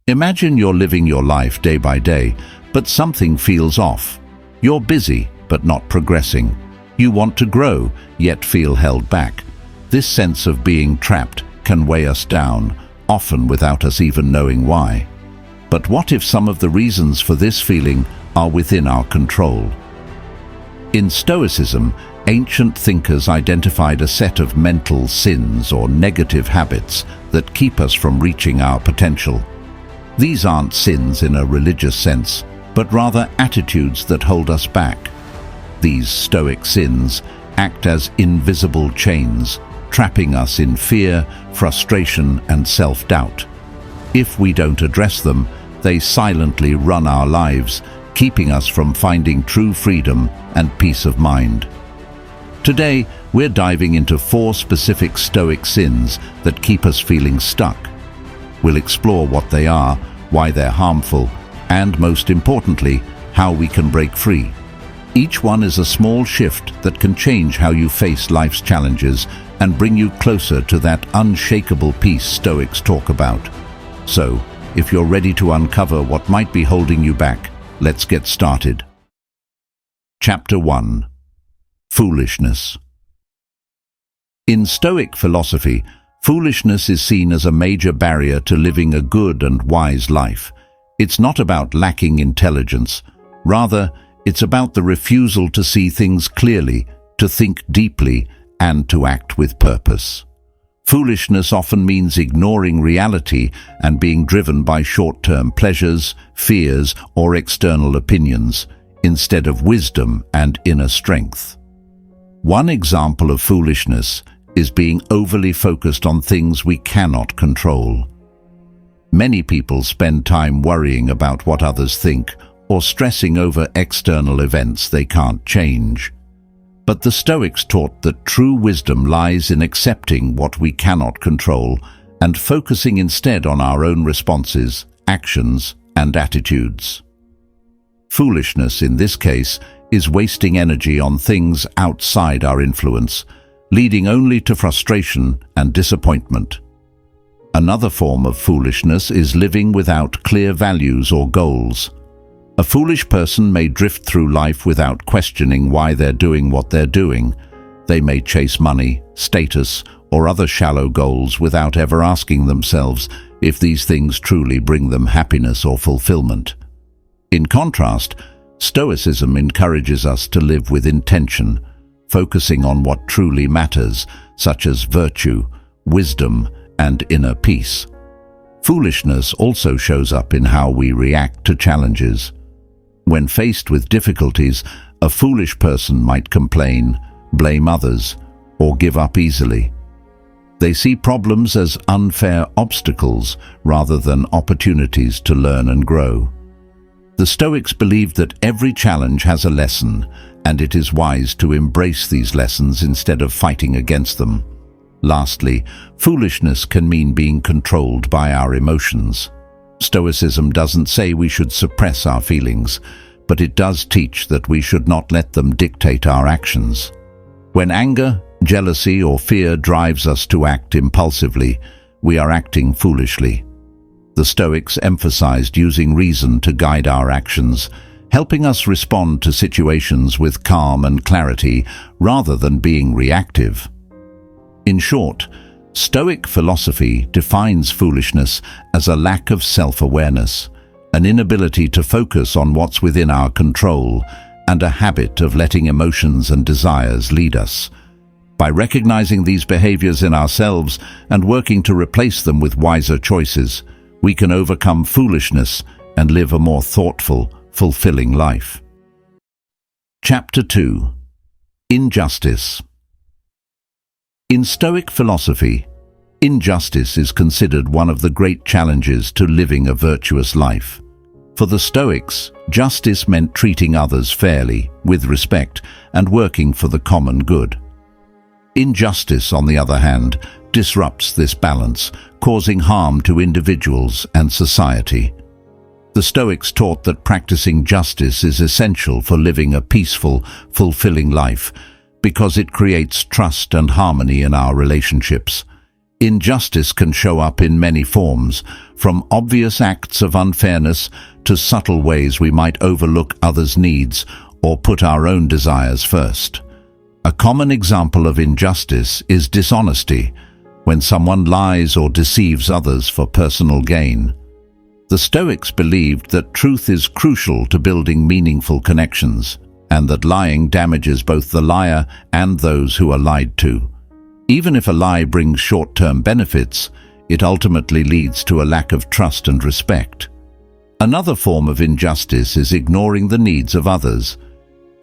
Imagine you're living your life day by day, but something feels off. You're busy, but not progressing. You want to grow, yet feel held back. This sense of being trapped can weigh us down, often without us even knowing why. But what if some of the reasons for this feeling are within our control? In Stoicism, ancient thinkers identified a set of mental sins or negative habits that keep us from reaching our potential. These aren't sins in a religious sense, but rather attitudes that hold us back. These Stoic sins act as invisible chains, trapping us in fear, frustration, and self-doubt. If we don't address them, they silently run our lives, keeping us from finding true freedom and peace of mind. Today, we're diving into 4 specific Stoic sins that keep us feeling stuck. We'll explore what they are, why they're harmful, and most importantly, how we can break free. Each one is a small shift that can change how you face life's challenges and bring you closer to that unshakable peace Stoics talk about. So, if you're ready to uncover what might be holding you back, let's get started. Chapter 1. Foolishness. In Stoic philosophy, foolishness is seen as a major barrier to living a good and wise life. It's not about lacking intelligence. Rather, it's about the refusal to see things clearly, to think deeply, and to act with purpose. Foolishness often means ignoring reality and being driven by short-term pleasures, fears, or external opinions, instead of wisdom and inner strength. One example of foolishness is being overly focused on things we cannot control. Many people spend time worrying about what others think or stressing over external events they can't change. But the Stoics taught that true wisdom lies in accepting what we cannot control and focusing instead on our own responses, actions, and attitudes. Foolishness, in this case, is wasting energy on things outside our influence, leading only to frustration and disappointment. Another form of foolishness is living without clear values or goals. A foolish person may drift through life without questioning why they're doing what they're doing. They may chase money, status, or other shallow goals without ever asking themselves if these things truly bring them happiness or fulfillment. In contrast, Stoicism encourages us to live with intention, focusing on what truly matters, such as virtue, wisdom, and inner peace. Foolishness also shows up in how we react to challenges. When faced with difficulties, a foolish person might complain, blame others, or give up easily. They see problems as unfair obstacles rather than opportunities to learn and grow. The Stoics believed that every challenge has a lesson, and it is wise to embrace these lessons instead of fighting against them. Lastly, foolishness can mean being controlled by our emotions. Stoicism doesn't say we should suppress our feelings, but it does teach that we should not let them dictate our actions. When anger, jealousy, or fear drives us to act impulsively, we are acting foolishly. The Stoics emphasized using reason to guide our actions, helping us respond to situations with calm and clarity rather than being reactive. In short, Stoic philosophy defines foolishness as a lack of self-awareness, an inability to focus on what's within our control, and a habit of letting emotions and desires lead us. By recognizing these behaviors in ourselves and working to replace them with wiser choices, we can overcome foolishness and live a more thoughtful, fulfilling life. Chapter 2. Injustice. In Stoic philosophy, injustice is considered one of the great challenges to living a virtuous life. For the Stoics, justice meant treating others fairly, with respect, and working for the common good. Injustice, on the other hand, disrupts this balance, causing harm to individuals and society. The Stoics taught that practicing justice is essential for living a peaceful, fulfilling life, because it creates trust and harmony in our relationships. Injustice can show up in many forms, from obvious acts of unfairness to subtle ways we might overlook others' needs or put our own desires first. A common example of injustice is dishonesty, when someone lies or deceives others for personal gain. The Stoics believed that truth is crucial to building meaningful connections, and that lying damages both the liar and those who are lied to. Even if a lie brings short-term benefits, it ultimately leads to a lack of trust and respect. Another form of injustice is ignoring the needs of others.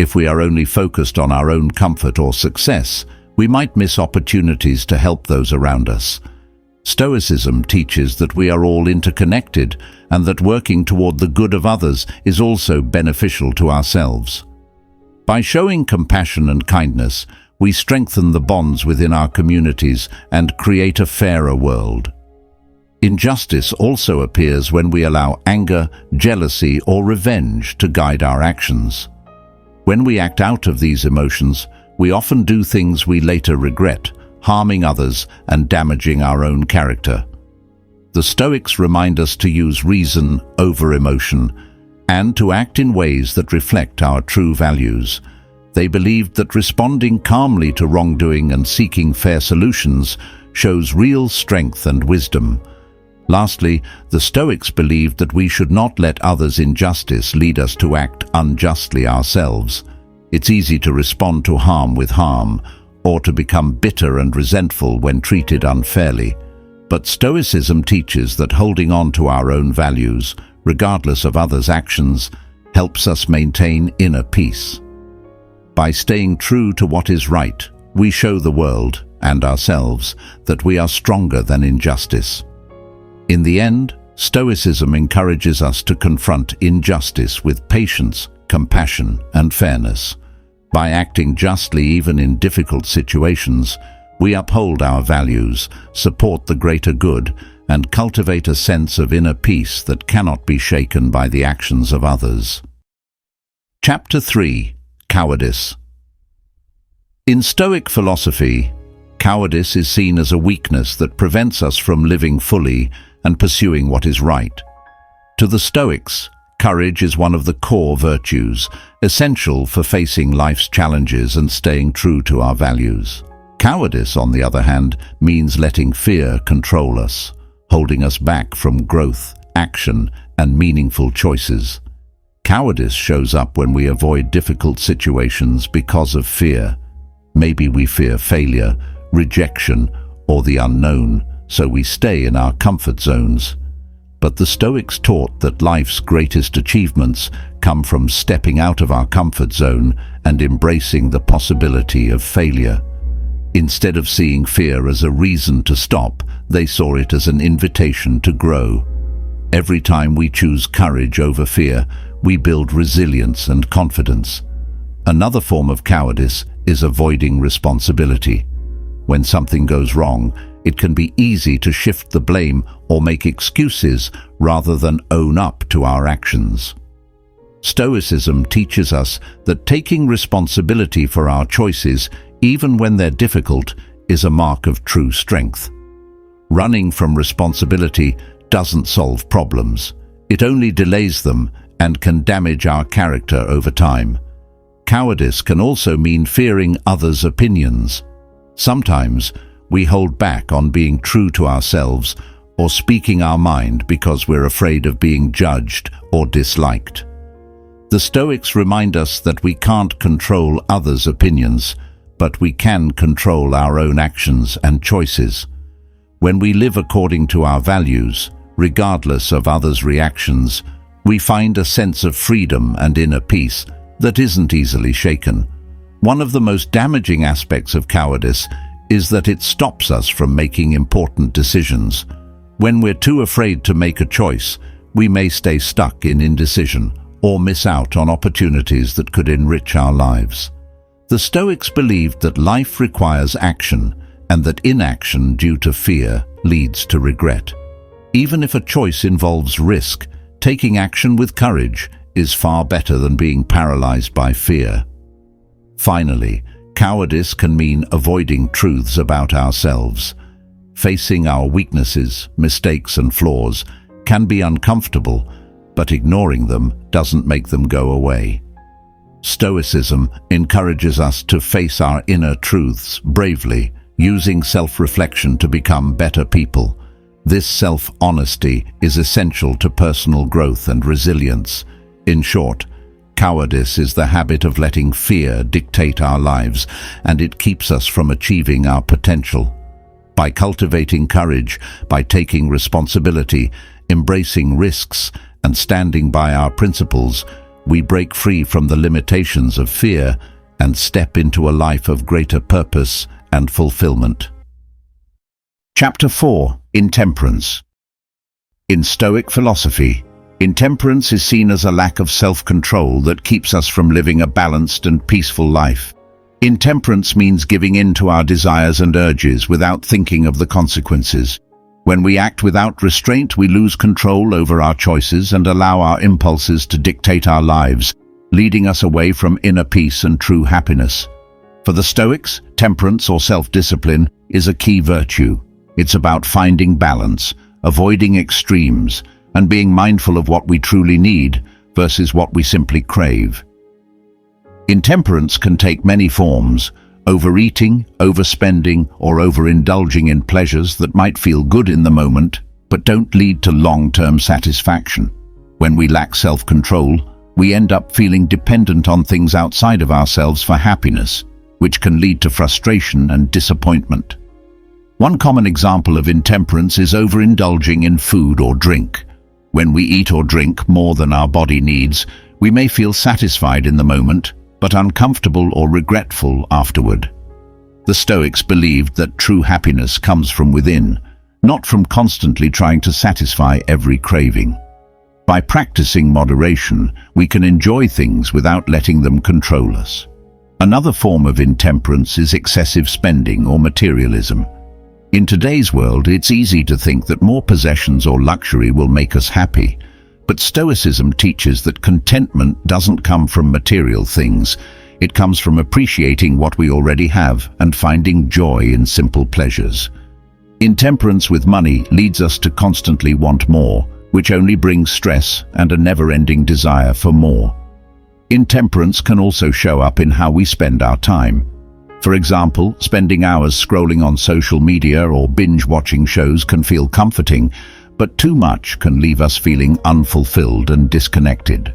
If we are only focused on our own comfort or success, we might miss opportunities to help those around us. Stoicism teaches that we are all interconnected and that working toward the good of others is also beneficial to ourselves. By showing compassion and kindness, we strengthen the bonds within our communities and create a fairer world. Injustice also appears when we allow anger, jealousy, or revenge to guide our actions. When we act out of these emotions, we often do things we later regret, harming others and damaging our own character. The Stoics remind us to use reason over emotion and to act in ways that reflect our true values. They believed that responding calmly to wrongdoing and seeking fair solutions shows real strength and wisdom. Lastly, the Stoics believed that we should not let others' injustice lead us to act unjustly ourselves. It's easy to respond to harm with harm, or to become bitter and resentful when treated unfairly. But Stoicism teaches that holding on to our own values, regardless of others' actions, helps us maintain inner peace. By staying true to what is right, we show the world and ourselves that we are stronger than injustice. In the end, Stoicism encourages us to confront injustice with patience, compassion, and fairness. By acting justly even in difficult situations, we uphold our values, support the greater good, and cultivate a sense of inner peace that cannot be shaken by the actions of others. Chapter 3. Cowardice. In Stoic philosophy, cowardice is seen as a weakness that prevents us from living fully and pursuing what is right. To the Stoics, courage is one of the core virtues, essential for facing life's challenges and staying true to our values. Cowardice, on the other hand, means letting fear control us, holding us back from growth, action, and meaningful choices. Cowardice shows up when we avoid difficult situations because of fear. Maybe we fear failure, rejection, or the unknown, so we stay in our comfort zones. But the Stoics taught that life's greatest achievements come from stepping out of our comfort zone and embracing the possibility of failure. Instead of seeing fear as a reason to stop, they saw it as an invitation to grow. Every time we choose courage over fear, we build resilience and confidence. Another form of cowardice is avoiding responsibility. When something goes wrong, it can be easy to shift the blame or make excuses rather than own up to our actions. Stoicism teaches us that taking responsibility for our choices, even when they're difficult, is a mark of true strength. Running from responsibility doesn't solve problems. It only delays them and can damage our character over time. Cowardice can also mean fearing others' opinions. Sometimes we hold back on being true to ourselves or speaking our mind because we're afraid of being judged or disliked. The Stoics remind us that we can't control others' opinions, but we can control our own actions and choices. When we live according to our values, regardless of others' reactions, we find a sense of freedom and inner peace that isn't easily shaken. One of the most damaging aspects of cowardice is that it stops us from making important decisions. When we're too afraid to make a choice, we may stay stuck in indecision or miss out on opportunities that could enrich our lives. The Stoics believed that life requires action and that inaction due to fear leads to regret. Even if a choice involves risk, taking action with courage is far better than being paralyzed by fear. Finally, cowardice can mean avoiding truths about ourselves. Facing our weaknesses, mistakes and flaws can be uncomfortable, but ignoring them doesn't make them go away. Stoicism encourages us to face our inner truths bravely, using self-reflection to become better people. This self-honesty is essential to personal growth and resilience. In short, cowardice is the habit of letting fear dictate our lives, and it keeps us from achieving our potential. By cultivating courage, by taking responsibility, embracing risks, and standing by our principles, we break free from the limitations of fear and step into a life of greater purpose and fulfillment. Chapter 4. Intemperance. In Stoic philosophy, intemperance is seen as a lack of self-control that keeps us from living a balanced and peaceful life. Intemperance means giving in to our desires and urges without thinking of the consequences. When we act without restraint, we lose control over our choices and allow our impulses to dictate our lives, leading us away from inner peace and true happiness. For the Stoics, temperance or self-discipline is a key virtue. It's about finding balance, avoiding extremes, and being mindful of what we truly need versus what we simply crave. Intemperance can take many forms: overeating, overspending, or overindulging in pleasures that might feel good in the moment, but don't lead to long-term satisfaction. When we lack self-control, we end up feeling dependent on things outside of ourselves for happiness, which can lead to frustration and disappointment. One common example of intemperance is overindulging in food or drink. When we eat or drink more than our body needs, we may feel satisfied in the moment, but uncomfortable or regretful afterward. The Stoics believed that true happiness comes from within, not from constantly trying to satisfy every craving. By practicing moderation, we can enjoy things without letting them control us. Another form of intemperance is excessive spending or materialism. In today's world, it's easy to think that more possessions or luxury will make us happy. But Stoicism teaches that contentment doesn't come from material things. It comes from appreciating what we already have and finding joy in simple pleasures. Intemperance with money leads us to constantly want more, which only brings stress and a never-ending desire for more. Intemperance can also show up in how we spend our time. For example, spending hours scrolling on social media or binge-watching shows can feel comforting, but too much can leave us feeling unfulfilled and disconnected.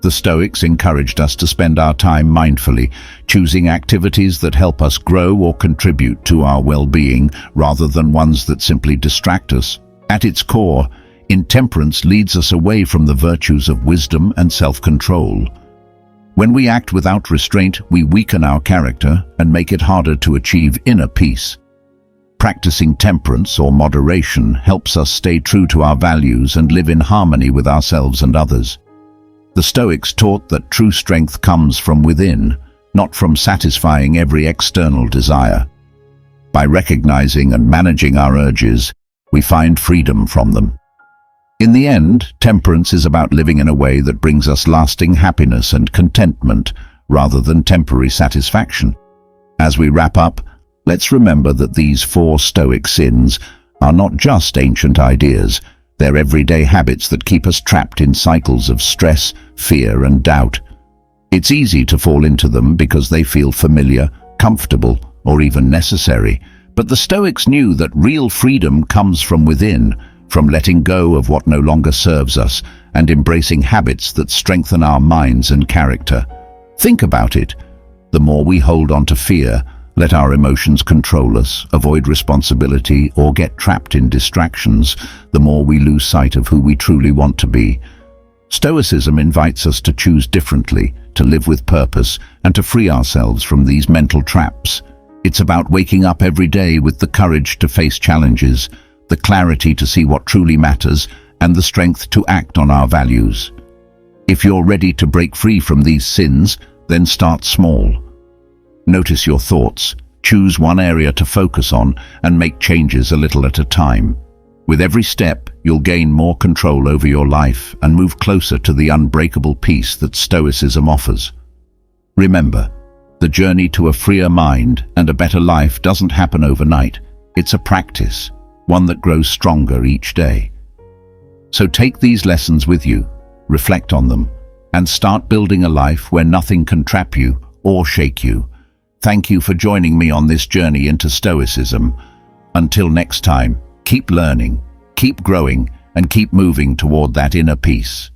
The Stoics encouraged us to spend our time mindfully, choosing activities that help us grow or contribute to our well-being, rather than ones that simply distract us. At its core, intemperance leads us away from the virtues of wisdom and self-control. When we act without restraint, we weaken our character and make it harder to achieve inner peace. Practicing temperance or moderation helps us stay true to our values and live in harmony with ourselves and others. The Stoics taught that true strength comes from within, not from satisfying every external desire. By recognizing and managing our urges, we find freedom from them. In the end, temperance is about living in a way that brings us lasting happiness and contentment, rather than temporary satisfaction. As we wrap up, let's remember that these 4 Stoic sins are not just ancient ideas. They're everyday habits that keep us trapped in cycles of stress, fear, and doubt. It's easy to fall into them because they feel familiar, comfortable, or even necessary. But the Stoics knew that real freedom comes from within, from letting go of what no longer serves us and embracing habits that strengthen our minds and character. Think about it. The more we hold on to fear, let our emotions control us, avoid responsibility, or get trapped in distractions, the more we lose sight of who we truly want to be. Stoicism invites us to choose differently, to live with purpose, and to free ourselves from these mental traps. It's about waking up every day with the courage to face challenges, the clarity to see what truly matters, and the strength to act on our values. If you're ready to break free from these sins, then start small. Notice your thoughts, choose one area to focus on, and make changes a little at a time. With every step, you'll gain more control over your life and move closer to the unbreakable peace that Stoicism offers. Remember, the journey to a freer mind and a better life doesn't happen overnight. It's a practice, one that grows stronger each day. So take these lessons with you, reflect on them, and start building a life where nothing can trap you or shake you. Thank you for joining me on this journey into Stoicism. Until next time, keep learning, keep growing, and keep moving toward that inner peace.